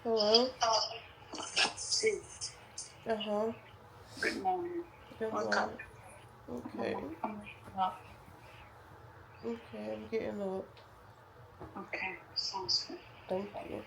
Hello? See, Uh-huh. good morning. Good Wake up. morning. Okay. I'm waking up. Okay, I'm getting up. Okay, sounds good. Thank you.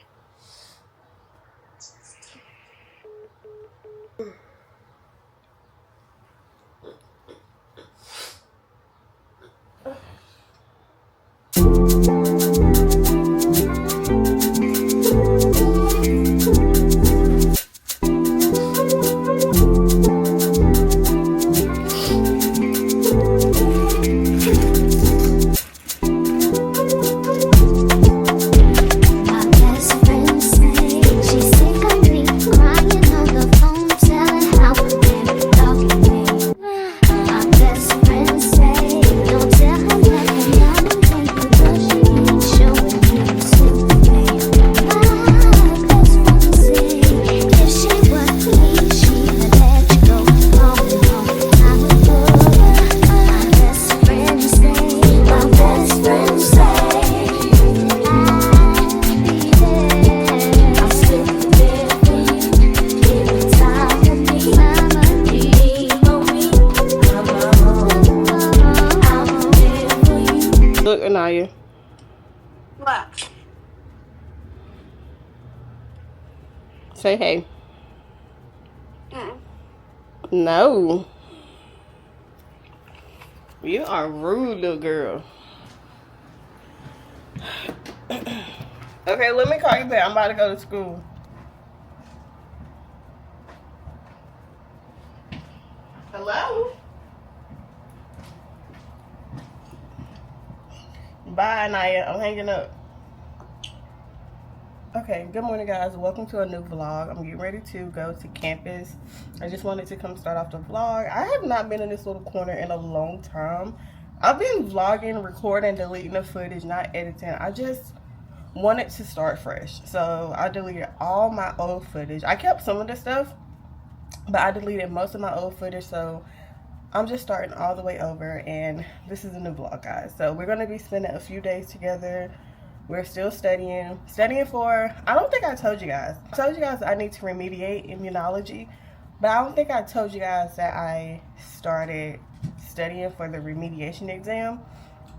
Look, Anaya. What? Say hey. Mm. No. You are rude, little girl. Okay, let me call you back. I'm about to go to school. Hello? Bye, Anaya. I'm hanging up. Okay, good morning, guys. Welcome to a new vlog. I'm getting ready to go to campus. I just wanted to come start off the vlog. I have not been in this little corner in a long time. I've been vlogging, recording, deleting the footage, not editing. I just wanted to start fresh. So I deleted all my old footage. I kept some of the stuff, but I deleted most of my old footage. So I'm just starting all the way over, and this is a new vlog, guys. So we're going to be spending a few days together. We're still studying for, I don't think I told you guys. I told you guys I need to remediate immunology, but I don't think I told you guys that I started studying for the remediation exam.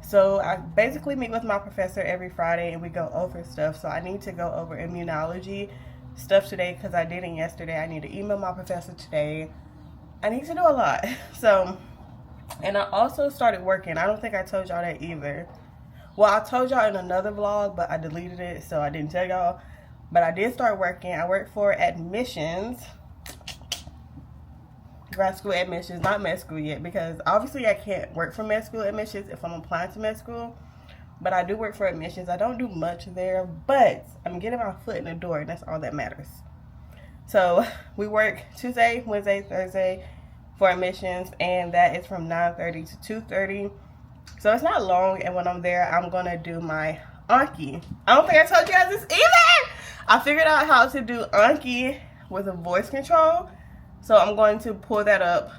So I basically meet with my professor every Friday and we go over stuff. So I need to go over immunology stuff today because I did it yesterday. I need to email my professor today. I need to do a lot. So, and I also started working. I don't think I told y'all that either. Well, I told y'all in another vlog, but I deleted it, so I didn't tell y'all. But I did start working. I work for admissions. Grad school admissions, not med school yet, because obviously I can't work for med school admissions if I'm applying to med school. But I do work for admissions. I don't do much there, but I'm getting my foot in the door, and that's all that matters. So we work Tuesday, Wednesday, Thursday for admissions, and that is from 9:30 to 2:30. So it's not long, and when I'm there, I'm going to do my Anki. I don't think I told you guys this either. I figured out how to do Anki with a voice control. So I'm going to pull that up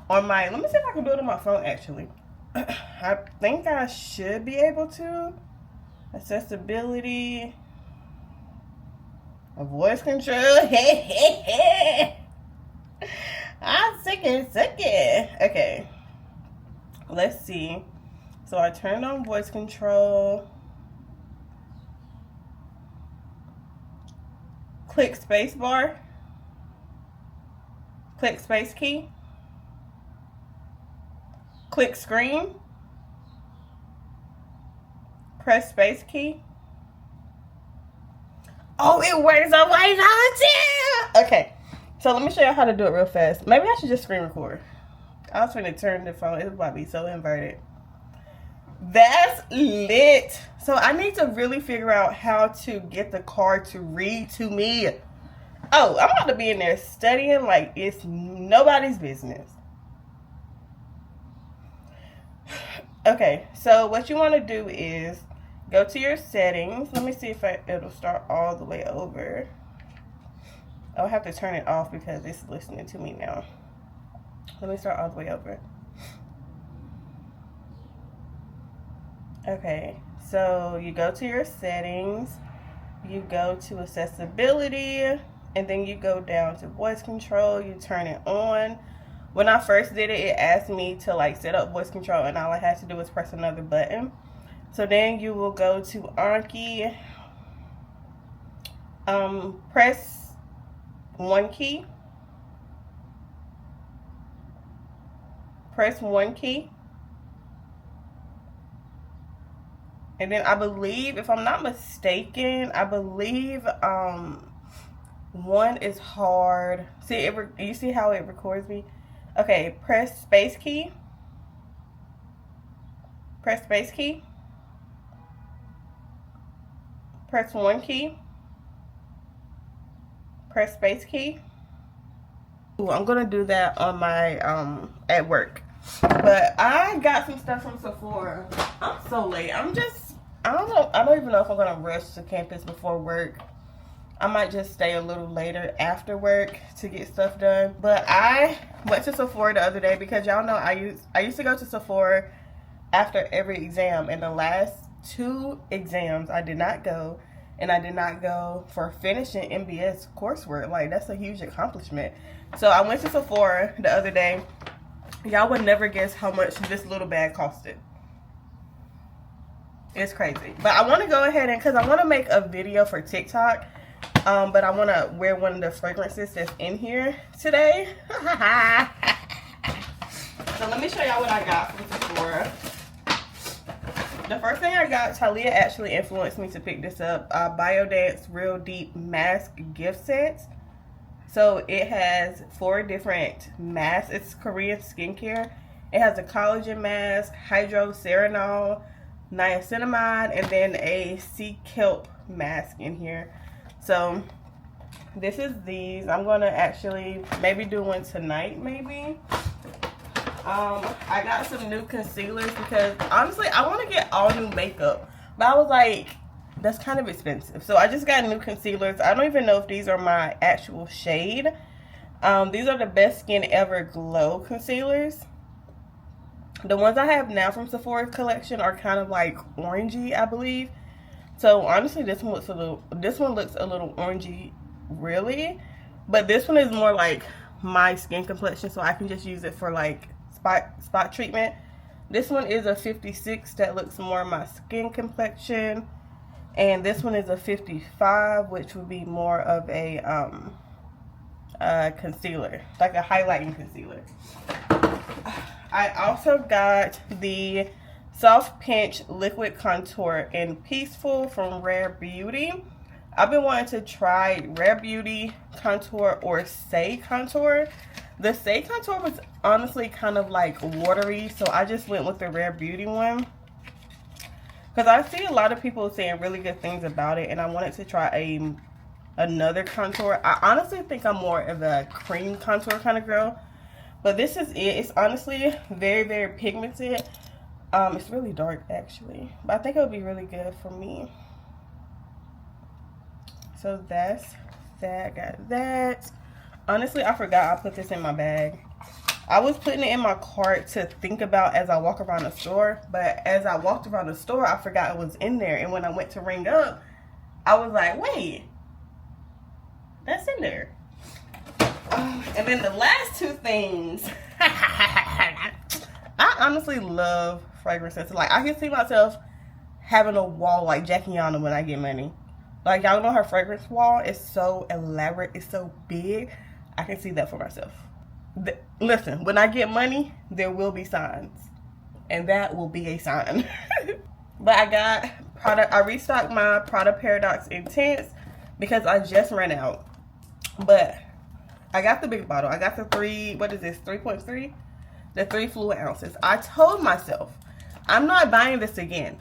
on my, let me see if I can do it on my phone, actually. I think I should be able to. Accessibility. A voice control. I'm sick it. Okay. Let's see. So I turned on voice control. Click space bar. Click space key. Click screen. Press space key. Oh, it works on my phone too. Okay. So let me show you how to do it real fast. Maybe I should just screen record. I was going to turn the phone. It's about to be so inverted. That's lit. So I need to really figure out how to get the car to read to me. Oh, I'm about to be in there studying like it's nobody's business. Okay, so what you want to do is go to your settings. Let me see if it'll start all the way over. I'll have to turn it off because it's listening to me now. Let me start all the way over. Okay, so you go to your settings. you go to accessibility, and then you go down to voice control. You turn it on. When I first did it, it asked me to like set up voice control, and all I had to do was press another button. So then you will go to Anki, press one key, and then I believe, if I'm not mistaken, I believe one is hard. See, you see how it records me? Okay, press space key, press one key, press space key. Ooh, I'm gonna do that on my at work. But I got some stuff from Sephora. I'm so late. I don't know. I don't even know if I'm gonna rush to campus before work. I might just stay a little later after work to get stuff done. But I went to Sephora the other day because y'all know I used to go to Sephora after every exam. And the last 2 exams I did not go. And I did not go for finishing MBS coursework. Like, that's a huge accomplishment. So I went to Sephora the other day. Y'all would never guess how much this little bag costed. It's crazy. But I want to go ahead and, because I want to make a video for TikTok. But I want to wear one of the fragrances that's in here today. So let me show y'all what I got from Sephora. The first thing I got, Talia actually influenced me to pick this up. Biodance Real Deep Mask Gift Sets. So it has 4 different masks. It's Korean skincare. It has a collagen mask, hydroceranol, niacinamide, and then a sea kelp mask in here. So this is these. I'm going to actually maybe do one tonight, maybe. I got some new concealers because honestly I want to get all new makeup, but I was like, that's kind of expensive. So I just got new concealers. I don't even know if these are my actual shade. These are the Best Skin Ever Glow concealers. The ones I have now from Sephora's collection are kind of like orangey, I believe. So honestly, this one looks a little orangey, really. But this one is more like my skin complexion, so I can just use it for like spot treatment. This one is a 56 that looks more my skin complexion, and this one is a 55, which would be more of a concealer, like a highlighting concealer. I also got the Soft Pinch Liquid Contour in Peaceful from Rare Beauty. I've been wanting to try Rare Beauty Contour or Say Contour. The Say Contour was honestly kind of like watery, so I just went with the Rare Beauty one. Because I see a lot of people saying really good things about it, and I wanted to try another contour. I honestly think I'm more of a cream contour kind of girl. But this is it. It's honestly very, very pigmented. It's really dark actually, but I think it would be really good for me. So that's that. Got that. Honestly, I forgot I put this in my bag. I was putting it in my cart to think about as I walk around the store, but as I walked around the store, I forgot it was in there. And when I went to ring up, I was like, wait, that's in there. And then the last 2 things, I honestly love fragrances. Like, I can see myself having a wall like Jackiana when I get money. Like, y'all know her fragrance wall is so elaborate, it's so big. I can see that for myself. Listen, when I get money, there will be signs, and that will be a sign. But I got product. I restocked my Prada Paradox Intense because I just ran out. But I got the big bottle. I got the 3.3? The 3 fluid ounces. I told myself, I'm not buying this again.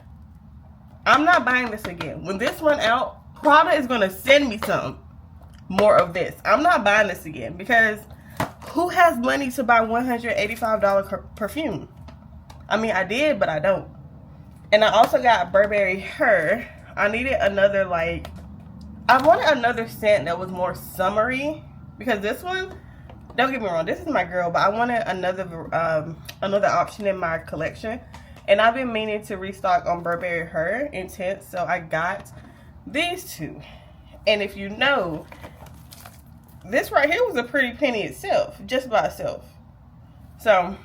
I'm not buying this again. When this run out, Prada is going to send me some more of this. I'm not buying this again because who has money to buy $185 perfume? I mean, I did, but I don't. And I also got Burberry Her. I needed another, like, I wanted another scent that was more summery because this one, don't get me wrong, this is my girl, but I wanted another option in my collection. And I've been meaning to restock on Burberry Her Intense, so I got these two. And if you know, this right here was a pretty penny itself, just by itself. So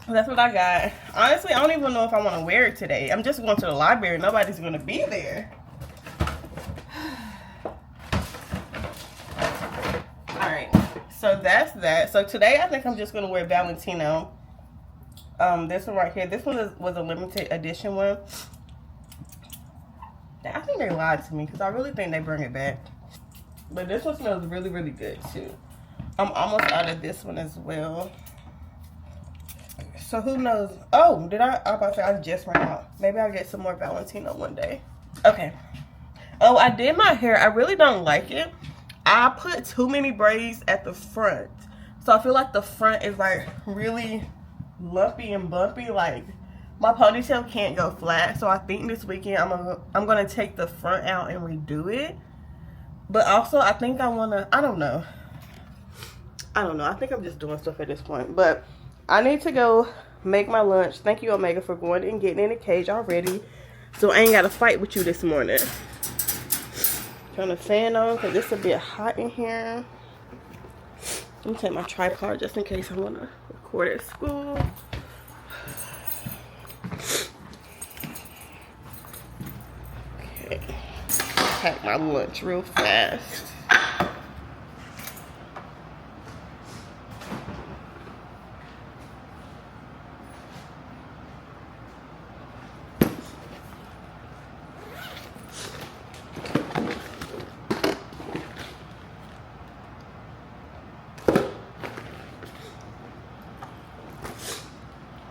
that's what I got. Honestly, I don't even know if I want to wear it today. I'm just going to the library. Nobody's going to be there. Alright, so that's that. So today I think I'm just going to wear Valentino. This one right here. This one was a limited edition one. I think they lied to me because I really think they bring it back. But this one smells really, really good too. I'm almost out of this one as well. So who knows? Oh, I'm about to say I just ran out. Maybe I'll get some more Valentino one day. Okay. Oh, I did my hair. I really don't like it. I put too many braids at the front. So I feel like the front is like really lumpy and bumpy. Like my ponytail can't go flat. So I think this weekend I'm gonna take the front out and redo it. But also I think I wanna, I don't know. I think I'm just doing stuff at this point. But I need to go make my lunch. Thank you, Omega, for going and getting in the cage already. So I ain't got to fight with you this morning. Turn the fan on because it's a bit hot in here. Let me take my tripod just in case I want to record at school. Okay. Pack my lunch real fast.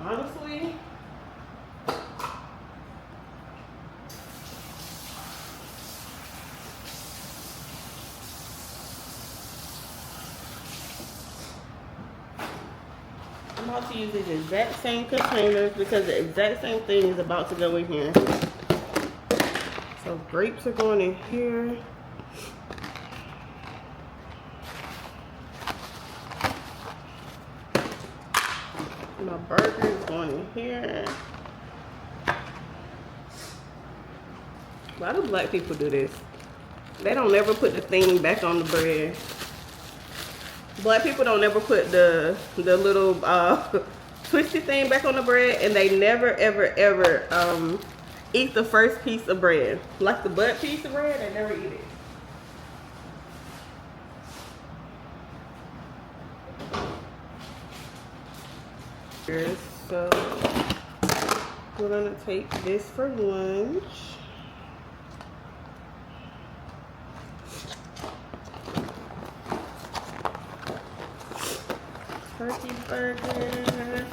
Honestly, I'm about to use these exact same containers because the exact same thing is about to go in here. So grapes are going in here. My burger is going in here. Why do black people do this? They don't ever put the thing back on the bread. Black people don't ever put the little twisty thing back on the bread, and they never ever eat the first piece of bread. Like the butt piece of bread, they never eat it. So we're gonna take this for lunch. Turkey burger.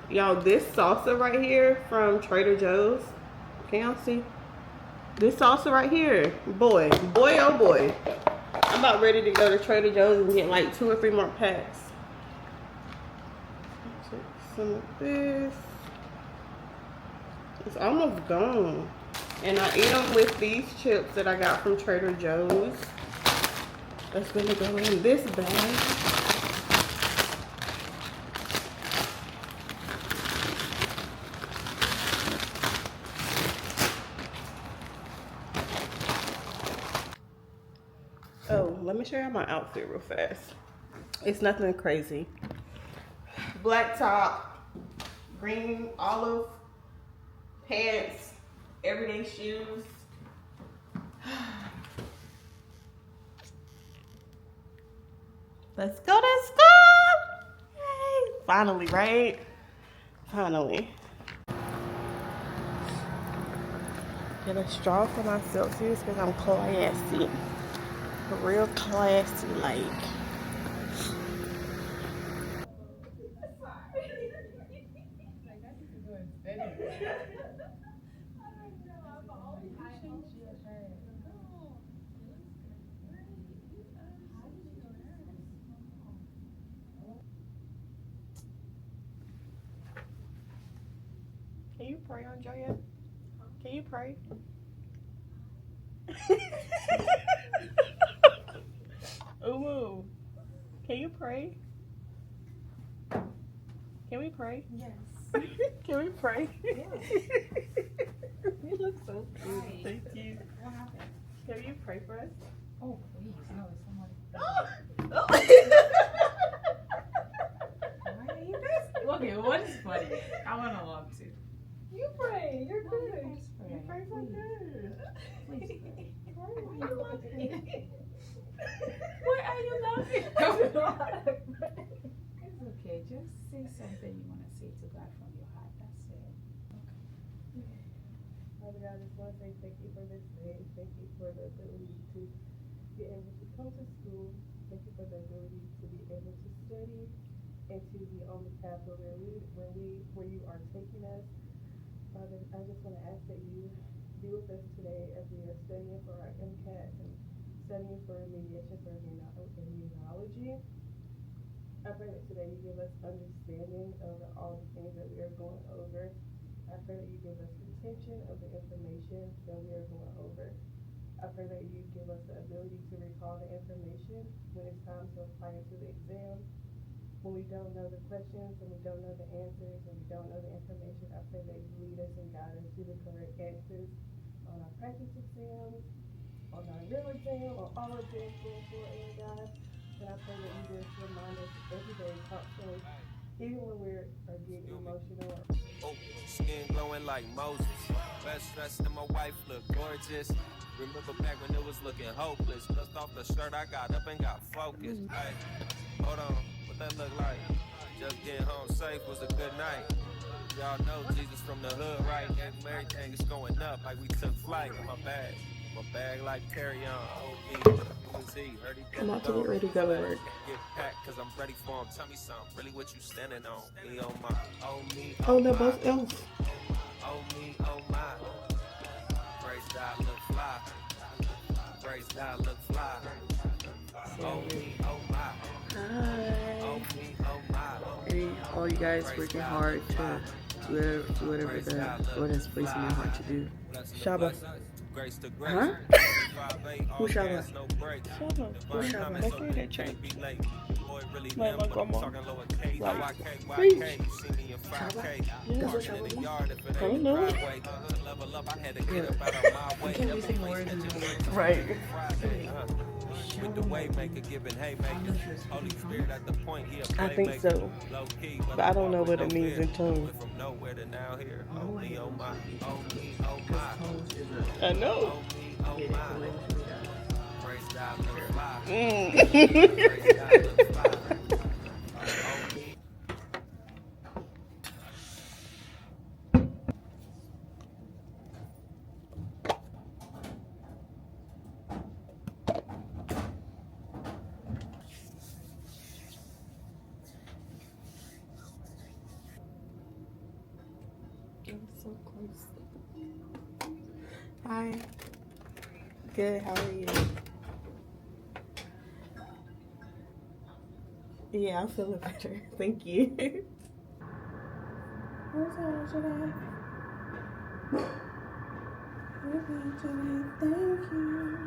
Y'all, this salsa right here from Trader Joe's. Can y'all see? This salsa right here. Boy, oh boy. I'm about ready to go to Trader Joe's and get like 2 or 3 more packs. Take some of this. It's almost gone. And I eat them with these chips that I got from Trader Joe's. That's gonna go in this bag. Oh, let me show you my outfit real fast. It's nothing crazy. Black top, green olive pants, everyday shoes. Let's go to school! Yay! Finally, right? Finally. Get a straw for my Celsius because I'm classy. Real classy, like. Can you pray on Joya? Can you pray? Umu, can you pray? Can we pray? Yes. Can we pray? Yes. You look so cute. Thank you. Can you pray for us? Oh, please. No, somebody. Oh. Why are you guys? Okay, what is funny? I want to love too. You pray. You're No, good. you guys pray. You pray so Please. good. Please pray. Why are you laughing? Why are you laughing? It's okay. Just say something you want to say to God from your heart. That's it. Father God, I just want to say thank you for this day. Thank you for the ability to be able to come to school. Thank you for the ability to be able to study and to be on the path where you are taking us. Father, I just want to ask that you be with us today as we are studying for our MCAT and studying for remediation for immunology. I pray that today you give us understanding of all the things that we are going over. I pray that you give us retention of the information that we are going over. I pray that you give us the ability to recall the information when it's time to apply it to the exam. When we don't know the questions and we don't know the answers and we don't know the information, I pray that you lead us and guide us to the correct answers on our practice exams, on our real exam, on all exams going forward, God. And I pray that you just remind us every day, constantly, even when we're getting emotional. Oh, skin glowing like Moses. Best dressed and my wife look gorgeous. Remember back when it was looking hopeless. Dust off the shirt, I got up and got focused. Hey, hold on, what that look like? Just getting home safe was a good night. Y'all know Jesus from the hood, right? And everything is going up like we took flight. My bag like carry-on. I'm about to get ready to go to work. Get packed cause I'm ready for him. Tell me something, really what you standing on? Me on my, me, Oh, they're both else. me, my. Praise God, look fly. Praise God, look fly. Me, my. Hi. Me, my. Hey, all you guys working hard to do whatever the Lord has placed in your heart to do. Shaba. Huh? Who's Shaba? Shaba. Who's Shaba? That's me at church. Like my grandma. Like, preach. Shaba? Yeah. That's what Shaba means? I don't know. Yeah. Can't be saying words in the right. With the way maker giving haymakers, Holy Spirit at the point he a I think so, low-key, but I don't know what it means in tongues. Went from nowhere to now here. Oh me, oh my, oh me, oh my. I know. Oh me, oh my. Praise God, look fly. Praise God, look fly. Oh me. I'm so close. Hi. Good, how are you? Yeah, I'm feeling better. Thank you. What's up today? Thank you.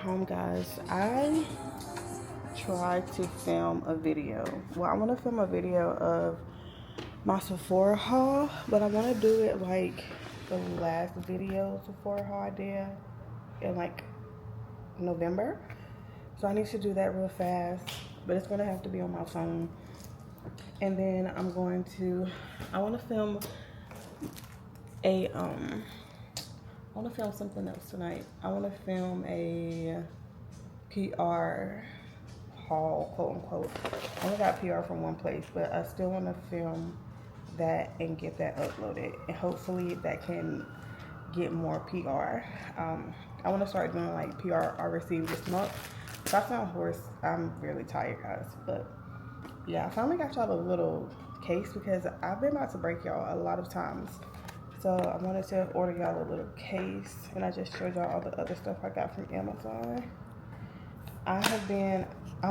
home, guys. I tried to film a video. Well, I want to film a video of my Sephora haul, but I want to do it like the last video Sephora haul I did in like November. So I need to do that real fast, but it's going to have to be on my phone. And then I want to film something else tonight. I want to film a PR haul, quote unquote. I only got PR from one place, but I still want to film that and get that uploaded, and hopefully that can get more PR. I want to start doing like PR I received this month. If I sound hoarse, I'm really tired, guys. But yeah, I finally got y'all a little case because I've been about to break y'all a lot of times. So I wanted to order y'all a little case, and I just showed y'all all the other stuff I got from Amazon. I'm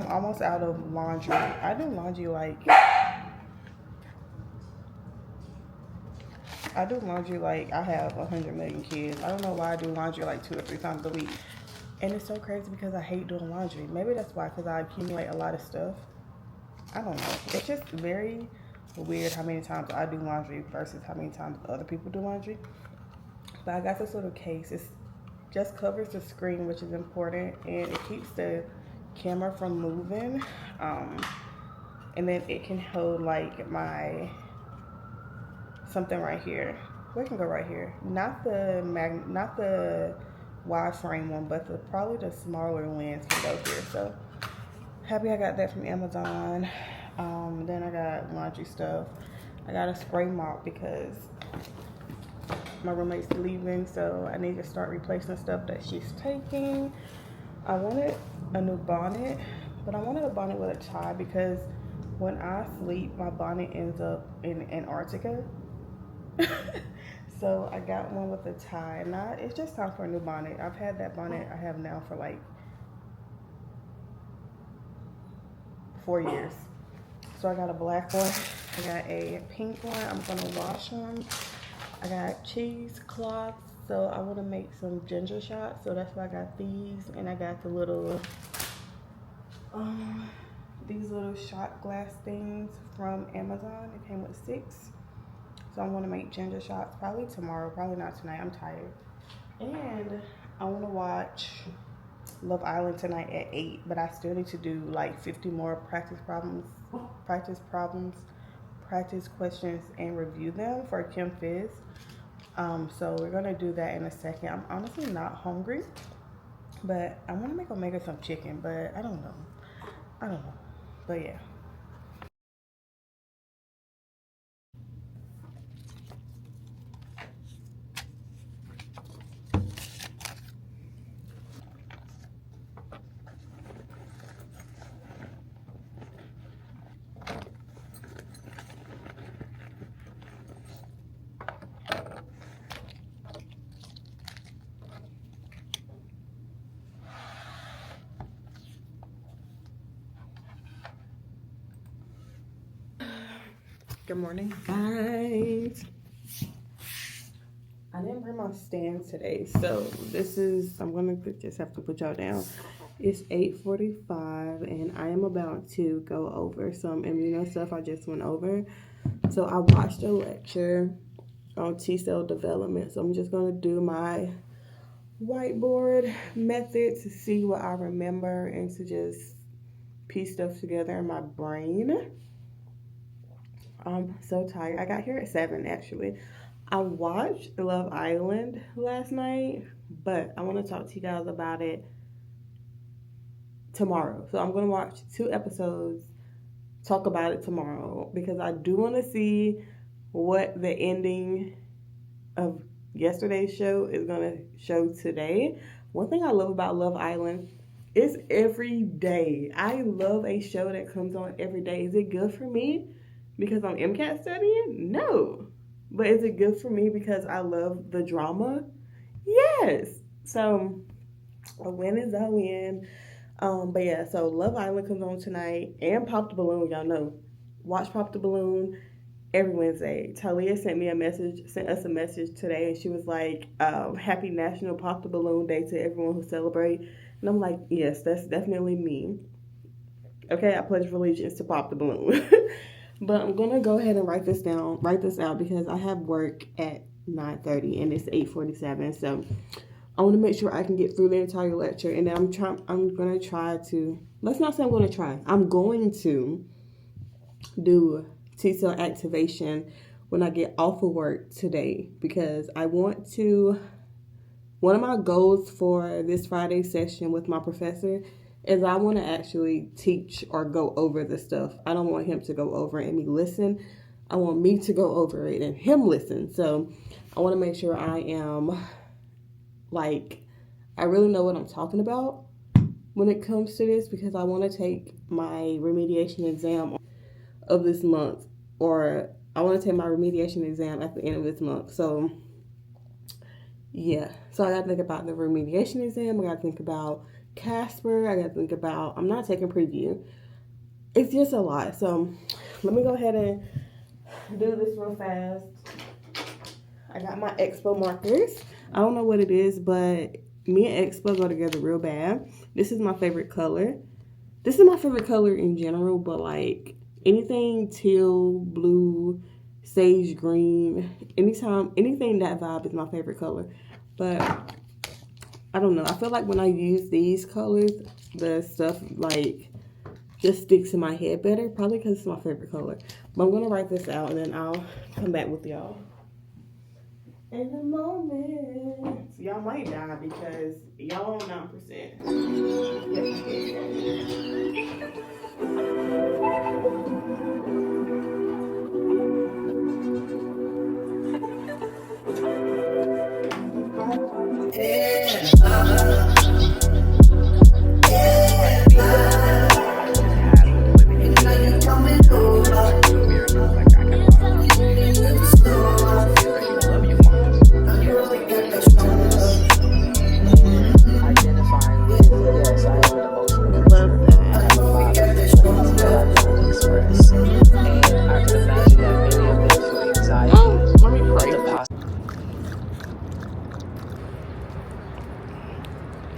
almost out of laundry. I do laundry like I have 100 million kids. I don't know why I do laundry like 2 or 3 times a week. And it's so crazy because I hate doing laundry. Maybe that's why, because I accumulate a lot of stuff. I don't know. It's just very weird how many times I do laundry versus how many times other people do laundry. But I got this little case. It just covers the screen, which is important, and it keeps the camera from moving. And then it can hold like my something right here. We can go right here. Not the wide frame one, but probably the smaller lens can go here. So happy I got that from Amazon. Then I got laundry stuff. I got a spray mop because my roommate's leaving, so I need to start replacing stuff that she's taking. I wanted a new bonnet, but I wanted a bonnet with a tie because when I sleep, my bonnet ends up in Antarctica. So I got one with a tie. Now it's just time for a new bonnet. I've had that bonnet I have now for like 4 years. So I got a black one. I got a pink one. I'm gonna wash them. I got cheesecloths, so I want to make some ginger shots. So that's why I got these, and I got the little these little shot glass things from Amazon. It came with 6. So I want to make ginger shots probably tomorrow, probably not tonight. I'm tired. And I want to watch Love Island tonight at 8, but I still need to do like 50 more practice questions, and review them for Kim Fizz. So we're gonna do that in a second. I'm honestly not hungry, but I want to make Omega some chicken, but I don't know. But yeah. Good morning, guys. I didn't bring my stand today, so I'm gonna just have to put y'all down. It's 8:45, and I am about to go over some immuno stuff I just went over. So I watched a lecture on T-cell development, so I'm just gonna do my whiteboard method to see what I remember and to just piece stuff together in my brain. I'm so tired. I got here at 7, actually. I watched Love Island last night, but I want to talk to you guys about it tomorrow. So I'm going to watch 2 episodes, talk about it tomorrow, because I do want to see what the ending of yesterday's show is going to show today. One thing I love about Love Island is every day. I love a show that comes on every day. Is it good for me because I'm MCAT studying? No. But is it good for me because I love the drama? Yes. So a win is a win. But yeah, so Love Island comes on tonight, and Pop the Balloon. Y'all know, watch Pop the Balloon every Wednesday. Talasia sent us a message today, and she was like, happy National Pop the Balloon Day to everyone who celebrate. And I'm like, yes, that's definitely me. Okay, I pledge allegiance to pop the balloon. But I'm gonna go ahead and write this out because I have work at 9:30 and it's 8:47. So I want to make sure I can get through the entire lecture, and then I'm gonna try to. Let's not say I'm gonna try. I'm going to do T-cell activation when I get off of work today because I want to. One of my goals for this Friday session with my professor is I want to actually teach or go over the stuff. I don't want him to go over it and me listen. I want me to go over it and him listen. So I want to make sure I am I really know what I'm talking about when it comes to this because I want to take my remediation exam of this month, or I want to take my remediation exam at the end of this month. So yeah, so I got to think about the remediation exam. I got to think about Casper. I got to think about, I'm not taking preview. It's just a lot. So let me go ahead and do this real fast. I got my Expo markers. I don't know what it is, but me and Expo go together real bad. This is my favorite color. This is my favorite color in general, but like anything teal, blue, sage green, anything that vibe is my favorite color. But I don't know. I feel like when I use these colors, the stuff like just sticks in my head better. Probably because it's my favorite color. But I'm gonna write this out and then I'll come back with y'all in a moment. Y'all might die because y'all 9%.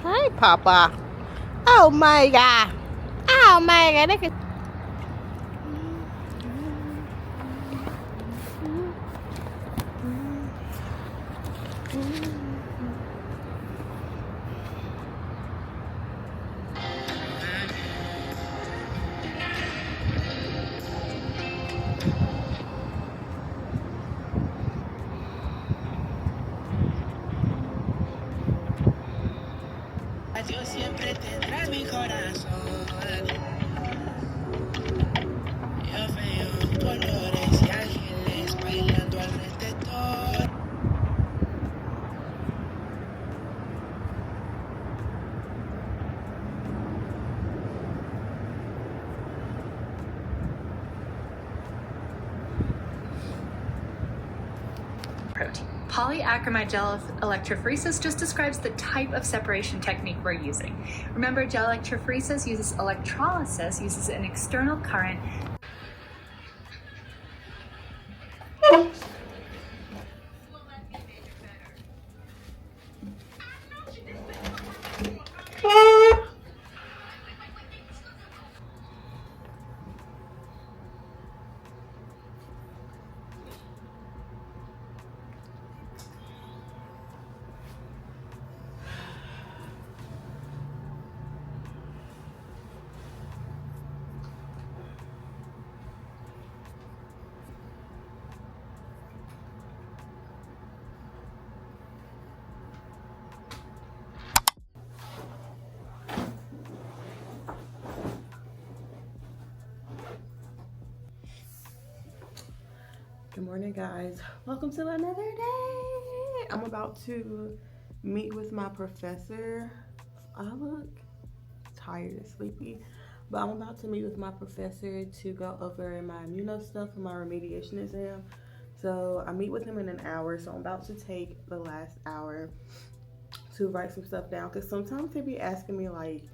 Hi, Papa. Oh my God. Oh my God. Look at. Dios siempre tendrá mi corazón. Yo veo colores y ángeles bailando alrededor. Protein. Polyacromide gel electrophoresis just describes the type of separation technique we're using. Remember, gel electrophoresis uses electrolysis, uses an external current. Good morning, guys. Welcome to another day. I'm about to meet with my professor. I look tired and sleepy, but I'm about to meet with my professor to go over my immuno stuff for my remediation exam. So I meet with him in an hour, so I'm about to take the last hour to write some stuff down because sometimes they be asking me like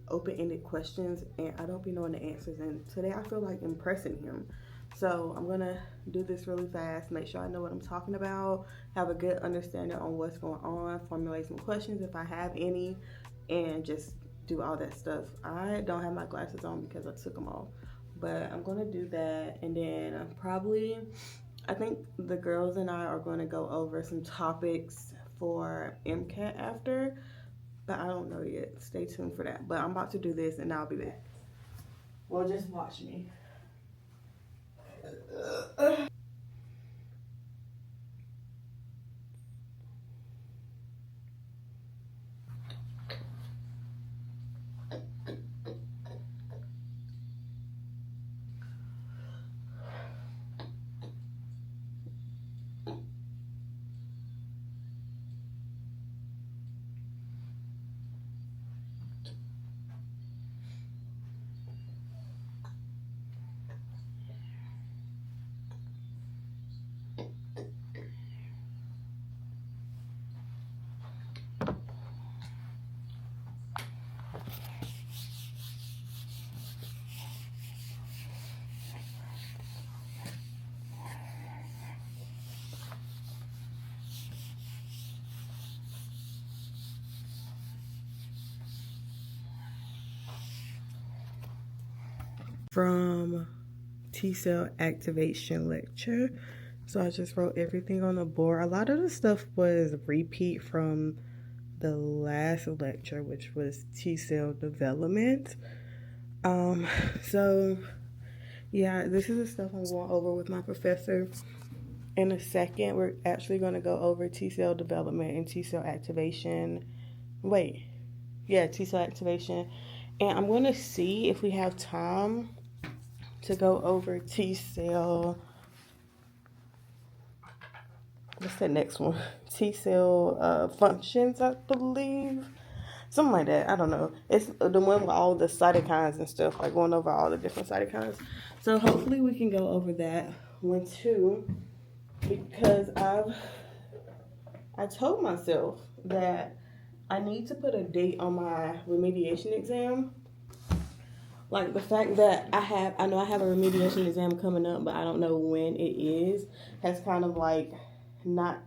open-ended questions and I don't be knowing the answers, and today I feel like impressing him. So I'm gonna do this really fast, make sure I know what I'm talking about, have a good understanding on what's going on, formulate some questions if I have any, and just do all that stuff. I don't have my glasses on because I took them off, but I'm gonna do that. And then probably, I think the girls and I are going to go over some topics for MCAT after, but I don't know yet. Stay tuned for that. But I'm about to do this and I'll be back. Well, just watch me. From T-cell activation lecture. So I just wrote everything on the board. A lot of the stuff was repeat from the last lecture, which was T-cell development. So yeah, this is the stuff I'm going over with my professor. In a second, we're actually going to go over T-cell development and T-cell activation. T-cell activation. And I'm going to see if we have time to go over T-cell. What's the next one? T-cell functions, I believe. Something like that. I don't know. It's the one with all the cytokines and stuff, like going over all the different cytokines. So hopefully we can go over that one too, because I told myself that I need to put a date on my remediation exam. Like the fact that I know I have a remediation exam coming up, but I don't know when it is, has kind of like not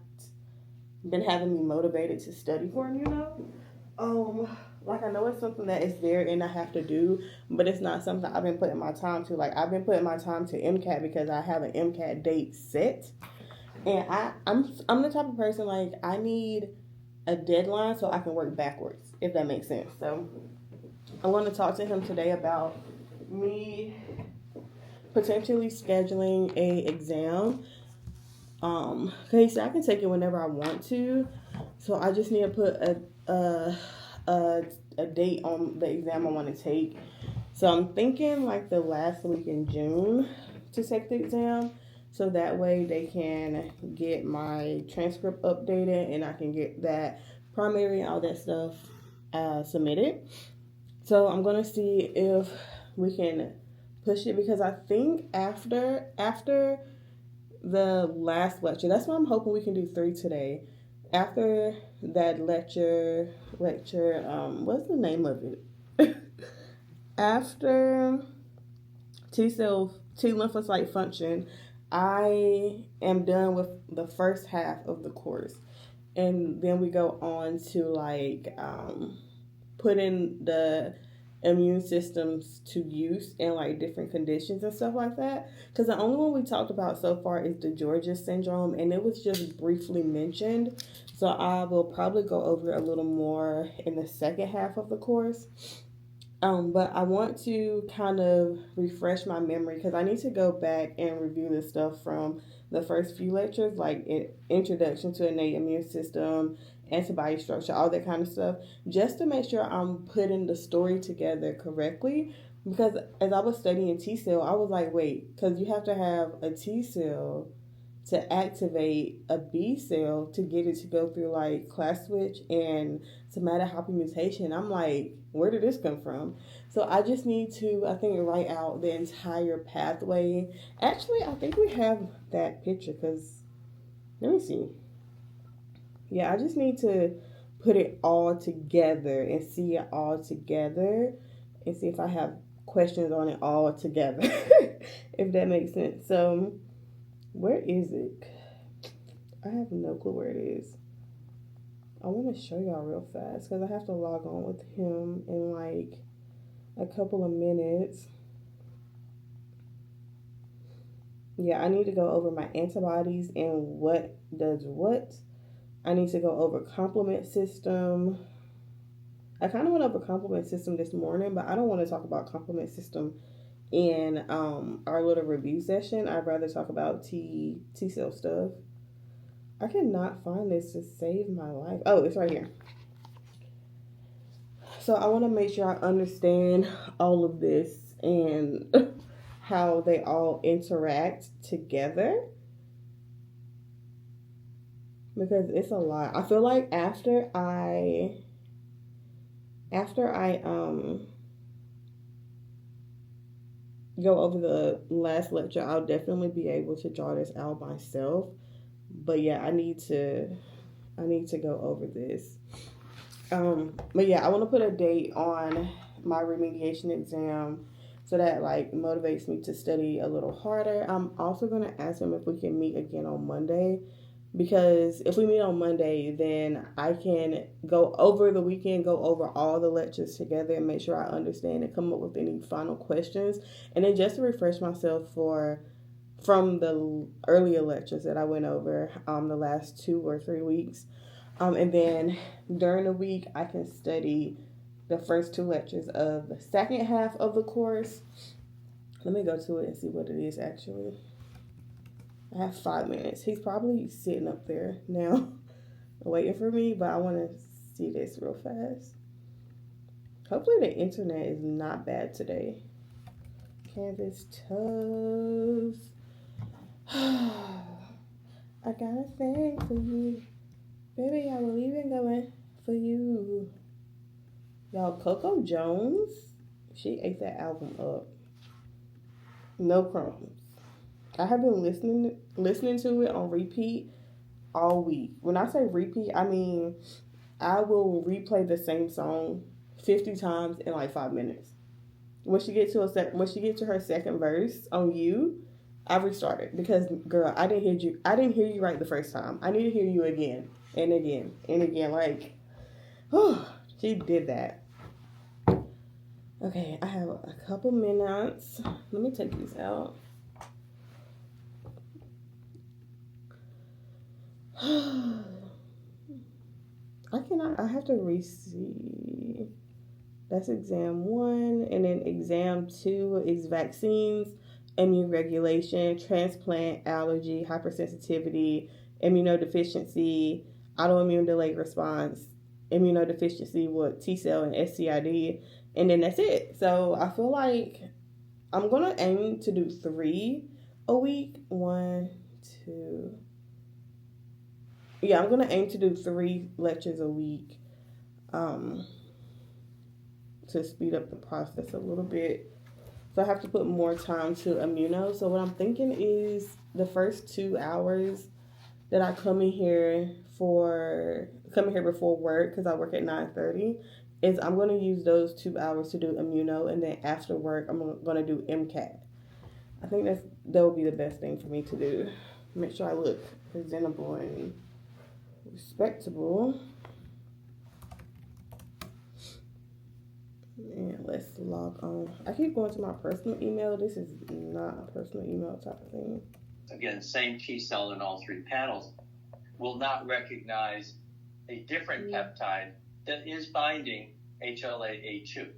been having me motivated to study for them, you know? Like I know it's something that is there and I have to do, but it's not something I've been putting my time to. Like I've been putting my time to MCAT because I have an MCAT date set. And I'm the type of person, like, I need a deadline so I can work backwards, if that makes sense. So I want to talk to him today about me potentially scheduling a exam. Cause he said I can take it whenever I want to. So I just need to put a date on the exam I want to take. So I'm thinking like the last week in June to take the exam. So that way they can get my transcript updated and I can get that primary and all that stuff submitted. So I'm going to see if we can push it, because I think after the last lecture, that's why I'm hoping we can do 3 today. After that lecture, what's the name of it? After T lymphocyte function, I am done with the first half of the course. And then we go on to like putting the immune systems to use in like different conditions and stuff like that. Because the only one we talked about so far is the Georgia syndrome, and it was just briefly mentioned. So I will probably go over it a little more in the second half of the course. But I want to kind of refresh my memory because I need to go back and review the stuff from the first few lectures, like introduction to innate immune system, antibody structure, all that kind of stuff, just to make sure I'm putting the story together correctly. Because as I was studying T-cell, I was like, wait, because you have to have a T-cell to activate a B cell to get it to go through like class switch and somatohypermutation. I'm like, where did this come from? So I just need to, I think, write out the entire pathway. Actually, I think we have that picture because, let me see. Yeah, I just need to put it all together and see it all together and see if I have questions on it all together, if that makes sense. So, where is it? I have no clue where it is. I want to show y'all real fast because I have to log on with him in like a couple of minutes. Yeah, I need to go over my antibodies and what does what. I need to go over complement system. I kind of went over complement system this morning, but I don't want to talk about complement system in our little review session. I'd rather talk about T cell stuff. I cannot find this to save my life. Oh, it's right here. So I want to make sure I understand all of this and how they all interact together, because it's a lot. I feel like after I go over the last lecture, I'll definitely be able to draw this out myself. But yeah, I need to go over this. But yeah, I want to put a date on my remediation exam so that like motivates me to study a little harder. I'm also going to ask him if we can meet again on Monday, because if we meet on Monday, then I can go over the weekend, go over all the lectures together and make sure I understand and come up with any final questions. And then just to refresh myself from the earlier lectures that I went over the last 2 or 3 weeks. And then during the week, I can study the first 2 lectures of the second half of the course. Let me go to it and see what it is actually. I have 5 minutes. He's probably sitting up there now waiting for me, but I want to see this real fast. Hopefully the internet is not bad today. Canvas toes. I got a thing for you. Baby, I will even going for you. Y'all, Coco Jones, she ate that album up. No crumbs. I have been listening to it on repeat all week. When I say repeat, I mean I will replay the same song 50 times in like 5 minutes. When she get to her second verse on You, I restarted because girl, I didn't hear you right the first time. I need to hear you again and again and again. Like, she did that. Okay, I have a couple minutes. Let me take these out. I have to re-see. That's exam 1, and then exam 2 is vaccines, immune regulation, transplant, allergy, hypersensitivity, immunodeficiency, autoimmune delayed response, immunodeficiency with T cell and SCID, and then that's it. So I feel like I'm gonna aim to do 3 a week. 1, 2. Yeah, I'm gonna aim to do 3 lectures a week. To speed up the process a little bit. So I have to put more time to immuno. So what I'm thinking is the first 2 hours that I come in here before work, because I work at 9:30, is I'm going to use those 2 hours to do immuno, and then after work I'm going to do MCAT. I think that will be the best thing for me to do. Make sure I look presentable and respectable. And let's log on. I keep going to my personal email. This is not a personal email type of thing. Again, same T cell in all 3 panels will not recognize a different peptide that is binding HLA-A2,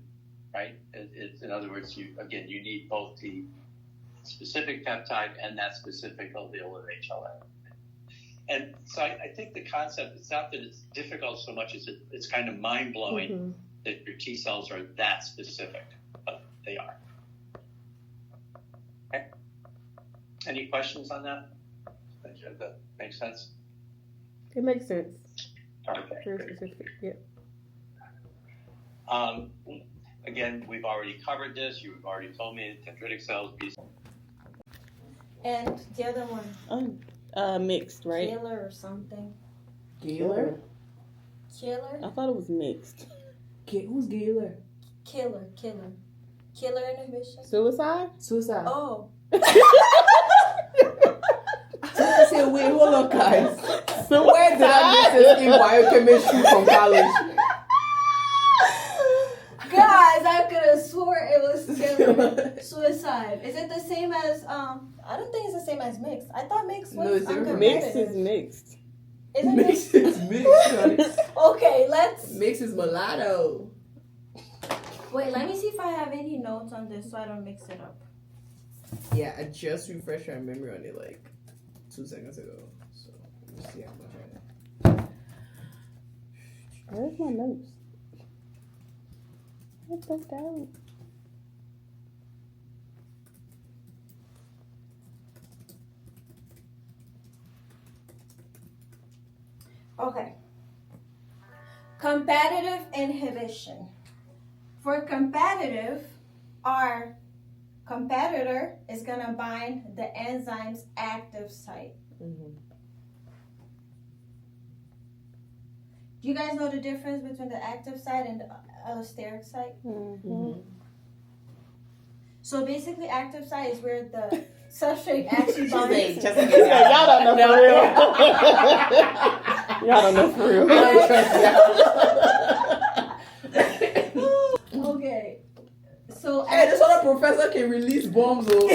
right? It's in other words, you need both the specific peptide and that specific allele of HLA. And so I think the concept, it's not that it's difficult so much as it's kind of mind-blowing that your T cells are that specific, but they are. Okay. Any questions on that? That makes sense? It makes sense. Okay. Very specific, yeah. Again, we've already covered this. You've already told me dendritic cells, B cells. And the other one? Mixed, right? Killer or something. Killer? Killer? I thought it was mixed. Who's Gaylor? Killer inhibition. Suicide? Oh. I said, wait, hold on, guys. Where did I miss this in biochemistry from college? Guys, I could have swore it was killer. Suicide. Is it the same as I don't think it's the same as mixed. I thought mixed was No, it's different. Mixed is mixed. Isn't Mix is mixed. Okay, let's Mix is mulatto. wait. Let me see if I have any notes on this so I don't mix it up. Yeah, I just refreshed my memory on it like 2 seconds ago. So let's see how much I know. Where's my notes? What the hell? Okay. Competitive inhibition. For competitive, our competitor is going to bind the enzyme's active site. Mm-hmm. Do you guys know the difference between the active site and the allosteric site? Mm-hmm. So basically, active site is where the substrate actually binds. Y'all don't know for real. Y'all don't know for real. Okay. So Hey, this other professor can release bombs. Oh.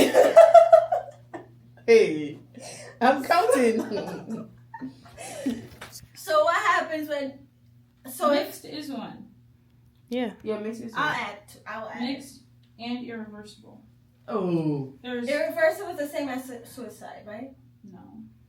Hey, I'm counting. So what happens when? So Mixed is one. Yeah. Yeah, mix it. I'll add. Mixed and irreversible. Oh, There's Irreversible is the same as suicide, right? no.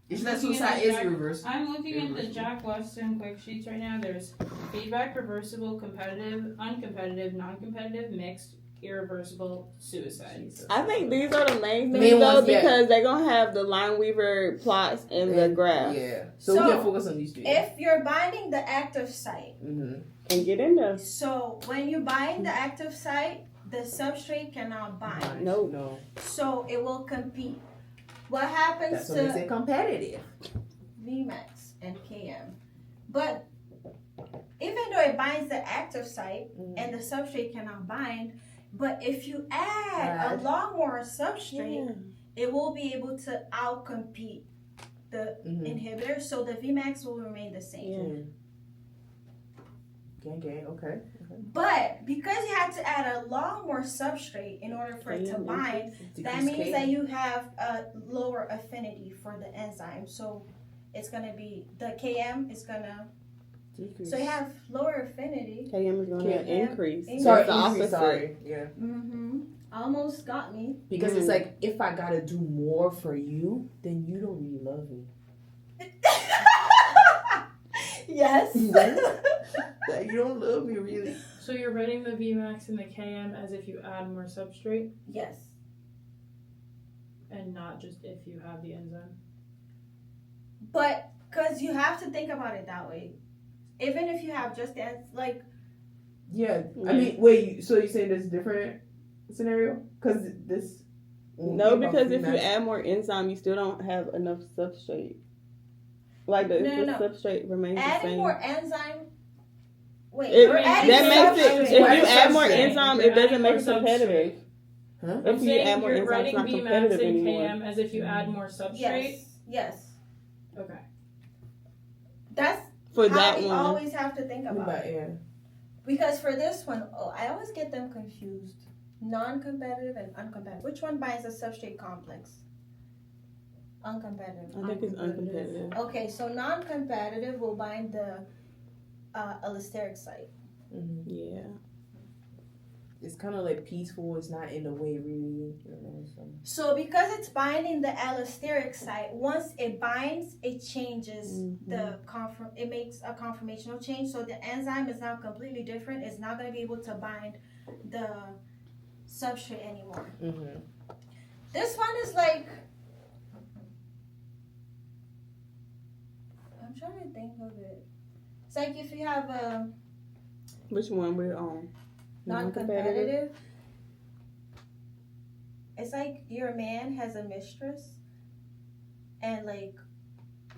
it's not suicide. It's reverse. I'm looking at the Jack Weston quick sheets right now. There's feedback, reversible, competitive, uncompetitive, non-competitive, mixed, irreversible, suicide. I think these are the main Main things though, ones, yeah. because they're gonna have the Lineweaver plots and the graph. Yeah. So we can focus on these two. If you're binding the active site, Mm-hmm. And get in there. so when you bind the active site, the substrate cannot bind. No. So it will compete. What happens That's what makes to it competitive. Vmax and Km? But even though it binds the active site and the substrate cannot bind, but if you add a lot more substrate, it will be able to outcompete the inhibitor, so the Vmax will remain the same. Okay. But because you had to add a lot more substrate in order for it to bind, that means that you have a lower affinity for the enzyme. So it's gonna be the Km is gonna decrease. so you have lower affinity. Km is gonna increase. Sorry, It's the opposite. sorry. Yeah. Almost got me. Because it's like, if I gotta do more for you, then you don't really love me. Yes. Like, you don't love me really. So you're writing the Vmax and the Km as if you add more substrate Yes. and not just if you have the enzyme. But because you have to think about it that way. Even if you have just the like. Yeah. I mean, wait. So you saying there's a different scenario? Because this. No, because if you add more enzyme, you still don't have enough substrate. Like the substrate remains the Adding same. more enzyme. Wait, That makes it. If you add more enzyme, it doesn't make it competitive. Huh? If you add more you're enzyme, it's writing not Vmax competitive and anymore. Km as if you add more substrate. Yes. Okay. That's For how that we one. always have to think about it. Yeah. Because for this one, I always get them confused. Non-competitive and uncompetitive. Which one binds a substrate complex? Uncompetitive. I think it's uncompetitive. Okay, so non-competitive will bind the allosteric site. Yeah. It's kind of like peaceful. It's not in a way really. So because it's binding the allosteric site, once it binds, it changes it makes a conformational change. So the enzyme is now completely different. It's not going to be able to bind the substrate anymore. This one is like, I'm trying to think of it. It's like if you have a Which one we're on? non-competitive. It's like your man has a mistress and like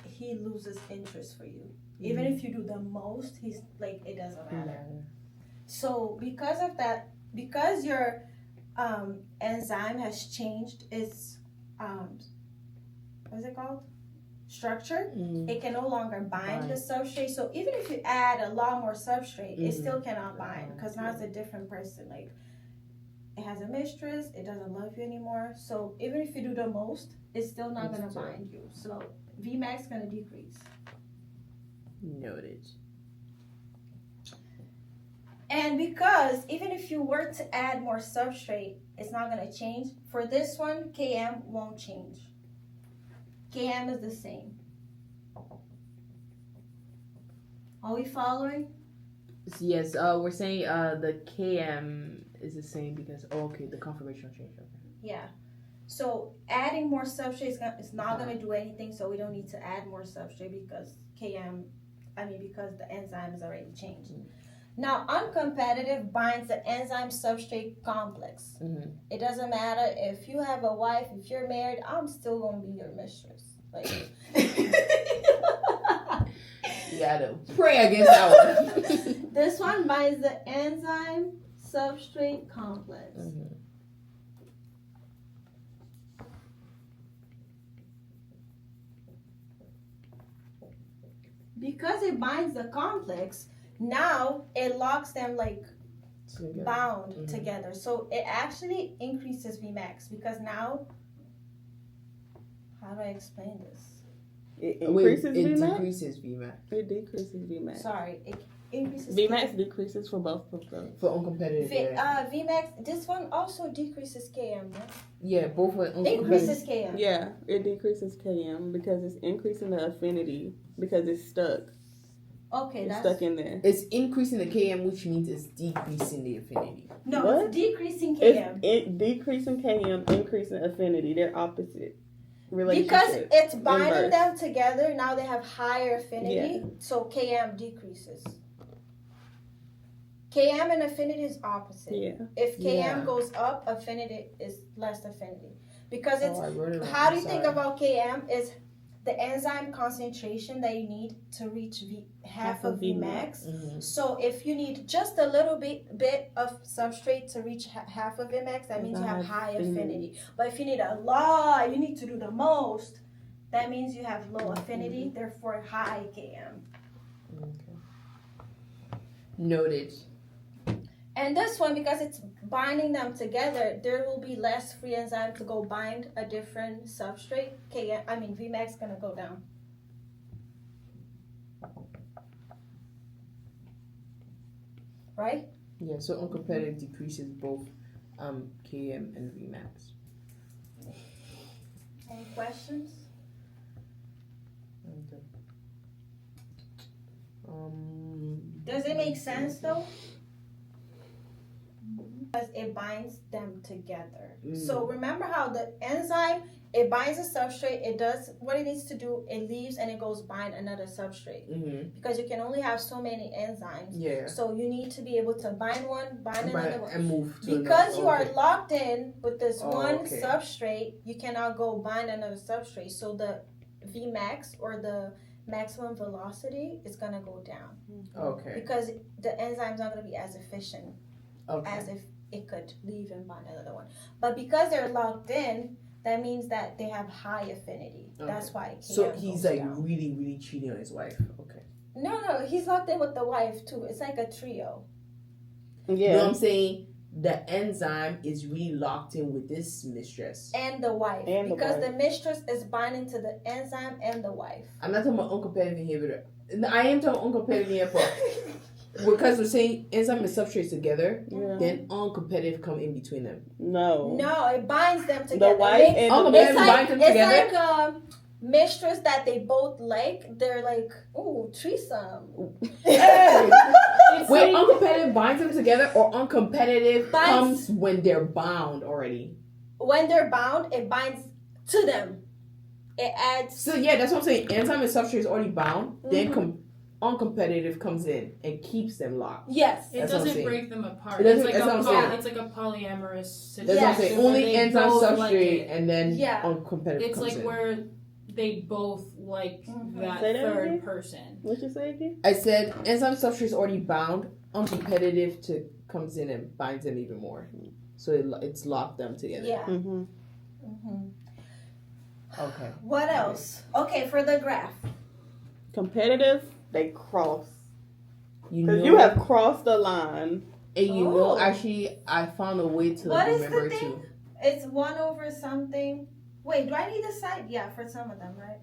he loses interest for you. Even if you do the most, he's like, it doesn't matter. So because of that, because your enzyme has changed its what is it called? structure, it can no longer bind the substrate. So even if you add a lot more substrate, it still cannot bind because now it's a different person. Like it has a mistress, it doesn't love you anymore. So even if you do the most, it's still not gonna bind you. So Vmax gonna decrease. Noted. And because even if you were to add more substrate, it's not gonna change. For this one, Km won't change. Km is the same. Are we following? Yes, we're saying the Km is the same because the conformational change. Okay. Yeah. So adding more substrate is not going to do anything. So we don't need to add more substrate because because the enzyme is already changed. Now, uncompetitive binds the enzyme substrate complex. It doesn't matter if you have a wife, if you're married, I'm still going to be your mistress. Like, you gotta pray against that one. This one binds the enzyme substrate complex. Because it binds the complex, now it locks them like bound together. So it actually increases Vmax because now, how do I explain this? It increases it Vmax? decreases Vmax. It decreases Vmax. Sorry, it increases Vmax decreases for both of them. For uncompetitive. Vmax, this one also decreases Km, right? Yeah, both for uncompetitive. Increases Km. Yeah, it decreases Km because it's increasing the affinity because it's stuck. Okay, it's that's stuck in there. It's increasing the Km, which means it's decreasing the affinity. No, What? it's decreasing Km. It's decreasing Km, increasing affinity. They're opposite. Because it's binding them together, now they have higher affinity, so Km decreases. Km and affinity is opposite. Yeah. If Km goes up, affinity is less affinity. Because it's, how do you think about Km is the enzyme concentration that you need to reach half of Vmax. So if you need just a little bit of substrate to reach half of Vmax, that means you have high affinity. But if you need a lot, you need to do the most, that means you have low affinity, therefore high Km. Okay. Noted. And this one, because it's binding them together, there will be less free enzyme to go bind a different substrate. Vmax is going to go down. Right? Yeah, so uncompetitive decreases both Km and Vmax. Any questions? Okay. Does it make sense though? Because it binds them together. So remember how the enzyme, it binds a substrate, it does what it needs to do, it leaves and it goes bind another substrate. Because you can only have so many enzymes. Yeah. So you need to be able to bind one, bind another one. And move to because another. You are locked in with this one okay. substrate, you cannot go bind another substrate. So the Vmax or the maximum velocity is going to go down. Okay. Because the enzyme's not going to be as efficient as if it could leave and bind another one. But because they're locked in, that means that they have high affinity. Okay. That's why it So he's like down. Really, really cheating on his wife. Okay. No, he's locked in with the wife too. It's like a trio. Yeah. You know what I'm saying? The enzyme is really locked in with this mistress. And the wife. Because the mistress is binding to the enzyme and the wife. I'm not talking about uncompetitive inhibitor. I am talking uncompetitive inhibitor. Because we're saying enzyme and substrates together, then uncompetitive come in between them. No, it binds them together. The wife and uncompetitive binds them together. It's like mistress that they both like. They're like, ooh, threesome. Wait, uncompetitive binds them together, or uncompetitive comes when they're bound already? When they're bound, it binds to them. It adds. So yeah, that's what I'm saying. Enzyme and substrate is already bound. Then uncompetitive comes in and keeps them locked. Yes. It doesn't break them apart. It's like a polyamorous situation. That's what I'm saying. Only enzyme substrate and then uncompetitive it's comes like in. where they both like that third person. What you say again? I said enzyme substrate is already bound. Uncompetitive comes in and binds them even more. So it's locked them together. Yeah. Okay. What else? Okay, for the graph. Competitive, they cross. You Because know, you have crossed the line. and you Oh. know, actually, I found a way to What is remember the thing? too. It's 1 over something. Wait, do I need a side? Yeah, for some of them, right?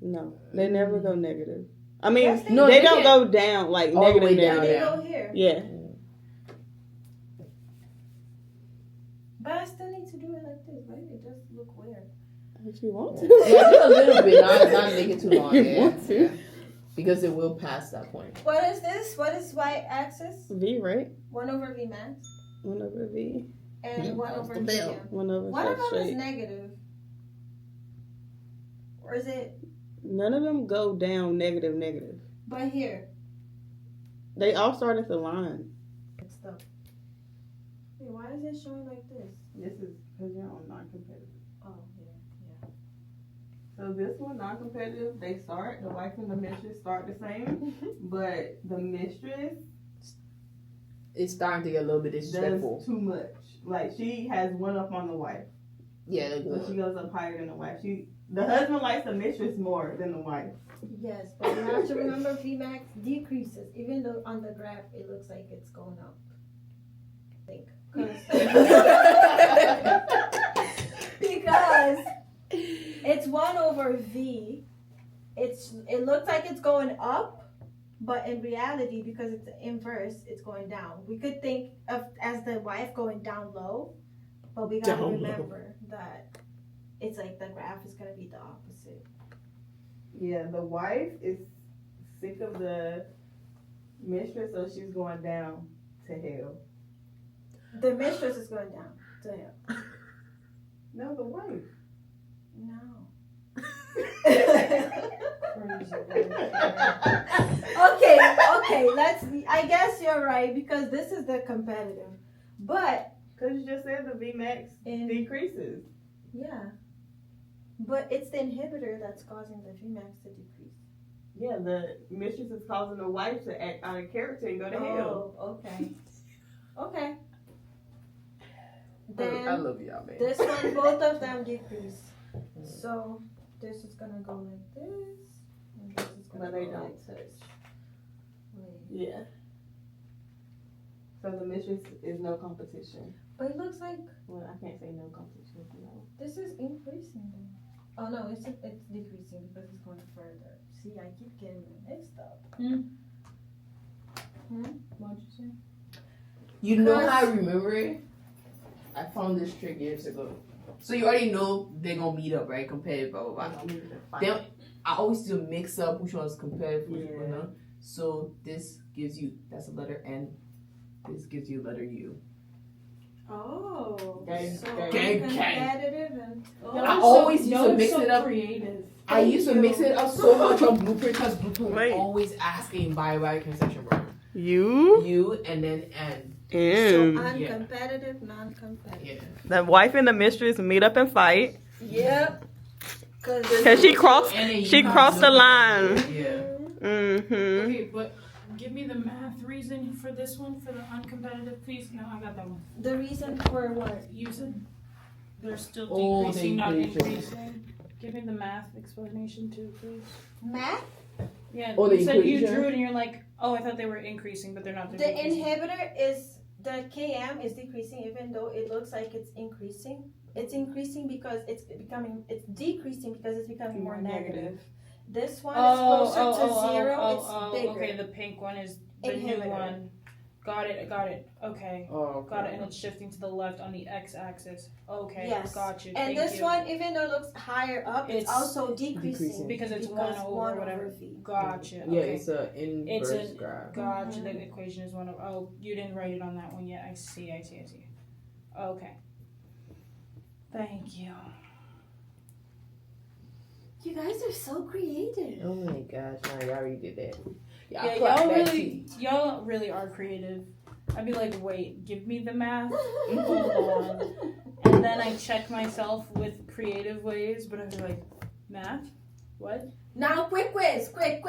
No, they never go negative. I mean, Yes, No, they they don't can't- go down like all the negative way down. down, They yeah. go here. Yeah. But I still need to do it like this, right? It just look weird. If you want to. Yeah, just a little bit, not make it too long. You Yeah, want to. yeah. Because it will pass that point. What is this? What is y-axis? V, right? 1 over v max. 1 over V. And Yeah, 1 over the v bill. m. 1 over One of them is substrate. negative. Or is it? None of them go down negative. But here. They all start at the line. It's the. Wait, why is it showing like this? This is because you're on non-competitive. Oh, yeah. So this one, non-competitive, the wife and the mistress start the same, but the mistress It's starting to get a little bit does disrespectful. too much. Like, she has one up on the wife. Yeah, So she goes up higher than the wife. The husband likes the mistress more than the wife. Yes, but you have to remember Vmax decreases, even though on the graph it looks like it's going up. I think. Because it's 1 over V. It looks like it's going up, but in reality, because it's inverse, it's going down. We could think of as the wife going down low, but we gotta remember that it's like the graph is gonna be the opposite. Yeah, the wife is sick of the mistress, so she's going down to hell. The mistress is going down to hell. No, the wife. No. Okay, I guess you're right, because this is the competitive. But Because you just said the Vmax decreases. yeah. But it's the inhibitor that's causing the Vmax to decrease. Yeah, the mistress is causing the wife to act out of character and go to hell. Oh, okay. Okay. I Then love y'all, man. this one, both of them decrease. So this is gonna go like this, and this is gonna But they go don't like touch. this. Wait. Yeah. So the mistress is no competition. But it looks like Well, I can't say no competition. No. this is increasing though. Oh no, it's decreasing because it's going further. See, I keep getting them mixed up. What'd you say? You know how I remember it? I found this trick years ago. So you already know they're gonna meet up, right? Competitive, blah blah blah. Then I always do mix up which one's competitive, which one not. So this gives you, that's a letter N. This gives you a letter U. Oh, Gang, so gang. competitive and I always used to mix it up. Creative. I used to mix it up so much on Blueprint because Blueprint Wait. was always asking by concession word. You U and then N. so and uncompetitive, non-competitive. Yeah. the wife and the mistress meet up and fight Yep. because she crossed the line. Yeah. Mm-hmm. Okay, but give me the math reason for this one, for the uncompetitive piece. No, I got that one. The reason for what? You said they're still Oh, decreasing, not they increase. increasing. Give me the math explanation too, please. Math? Yeah, Oh, you the said you inclusion? drew it and you're like, oh, I thought they were increasing, but they're not. The They're decreasing. inhibitor is, the Km is decreasing even though it looks like it's increasing. It's increasing because it's decreasing because it's becoming more negative. This one is closer to zero, it's bigger. Okay, the pink one is the Inhibitor. new one. Got it. Okay. Oh, Got it, and it's shifting to the left on the x-axis. Okay, Yes. got you. And Thank this you. one, even though it looks higher up, it's It's also decreasing. decreasing. because it's because 1 over 1 whatever. V. Gotcha. Yeah, Okay. it's a inverse It's graph. Gotcha. The equation is 1 over. Oh, you didn't write it on that one yet. I see. Okay. Thank you. You guys are so creative. Oh my gosh, nah, y'all already did that. Yeah, y'all really are creative. I'd be like, wait, give me the math. Hold on. And then I check myself with creative ways, but I'd be like, math? What? Now, quick quiz. Quick.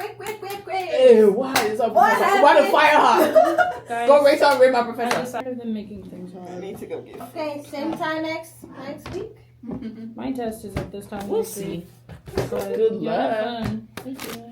Hey, why is our What professor? Why the happened? fire hot? Guys, Go rate my I professor. decided them making things I hard. need to go get Okay, same time next week. My test is at this time. We'll next see. week. But Good yeah, luck. fun. Thank you.